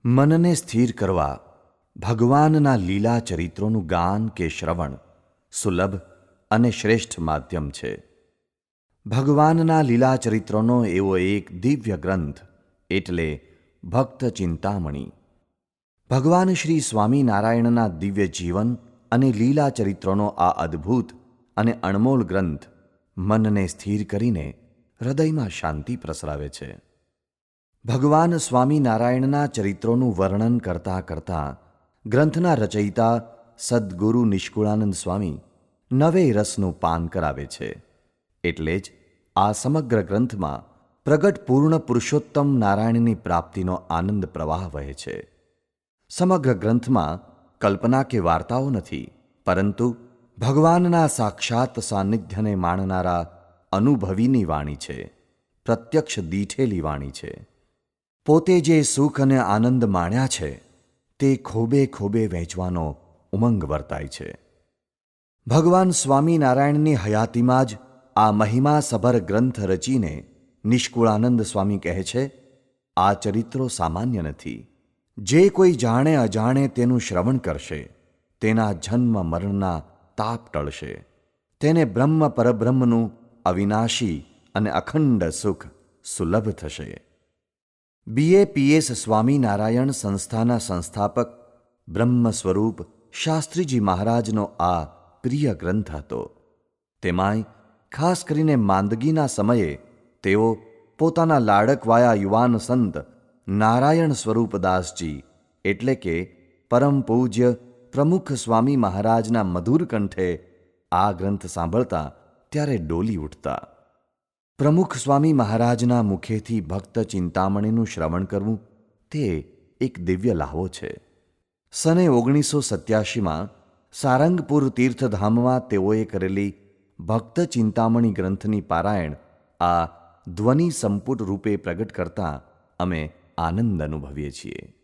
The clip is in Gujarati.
મનને સ્થિર કરવા ભગવાનના લીલા ચરિત્રોનું ગાન કે શ્રવણ સુલભ અને શ્રેષ્ઠ માધ્યમ છે. ભગવાનના લીલા ચરિત્રોનો એવો એક દિવ્ય ગ્રંથ એટલે ભક્ત ચિંતામણી. ભગવાન શ્રી સ્વામિનારાયણના દિવ્ય જીવન અને લીલા ચરિત્રોનો આ અદ્ભુત અને અણમોલ ગ્રંથ મનને સ્થિર કરીને હૃદયમાં શાંતિ પ્રસરાવે છે. ભગવાન સ્વામિનારાયણના ચરિત્રોનું વર્ણન કરતાં કરતાં ગ્રંથના રચયિતા સદ્ગુરુ નિષ્કુળાનંદ સ્વામી નવે રસનું પાન કરાવે છે. એટલે જ આ સમગ્ર ગ્રંથમાં પ્રગટ પૂર્ણ પુરુષોત્તમ નારાયણની પ્રાપ્તિનો આનંદ પ્રવાહ વહે છે. સમગ્ર ગ્રંથમાં કલ્પના કે વાર્તાઓ નથી, પરંતુ ભગવાનના સાક્ષાત સાનિધ્યને માણનારા અનુભવીની વાણી છે, પ્રત્યક્ષ દીઠેલી વાણી છે. પોતે જે સુખ અને આનંદ માણ્યા છે તે ખોબે ખોબે વહેંચવાનો ઉમંગ વર્તાય છે. ભગવાન સ્વામિનારાયણની હયાતીમાં જ આ મહિમાસભર ગ્રંથ રચીને નિષ્કુળાનંદ સ્વામી કહે છે, આ ચરિત્રો સામાન્ય નથી. જે કોઈ જાણે અજાણે તેનું શ્રવણ કરશે તેના જન્મ મરણના તાપ ટળશે. તેને બ્રહ્મ પરબ્રહ્મનું અવિનાશી અને અખંડ સુખ સુલભ થશે. BAPS સ્વામિનારાયણ સંસ્થાના સંસ્થાપક બ્રહ્મ સ્વરૂપ શાસ્ત્રીજી મહારાજનો આ પ્રિય ગ્રંથ હતો. તેમાંય ખાસ કરીને માંદગીના સમયે તેઓ પોતાના લાડકવાયા યુવાન સંત નારાયણ સ્વરૂપદાસજી એટલે કે પરમ પૂજ્ય પ્રમુખ સ્વામી મહારાજના મધુર કંઠે આ ગ્રંથ સાંભળતા ત્યારે ડોલી ઉઠતા. પ્રમુખ સ્વામી મહારાજના મુખેથી ભક્ત ચિંતામણીનું શ્રવણ કરવું તે એક દિવ્ય લાહવો છે. સને 1987માં સારંગપુર તીર્થધામમાં તેઓએ કરેલી ભક્ત ચિંતામણી ગ્રંથની પારાયણ આ ધ્વનિ સંપુટ રૂપે પ્રગટ કરતાં અમે આનંદ અનુભવીએ છીએ.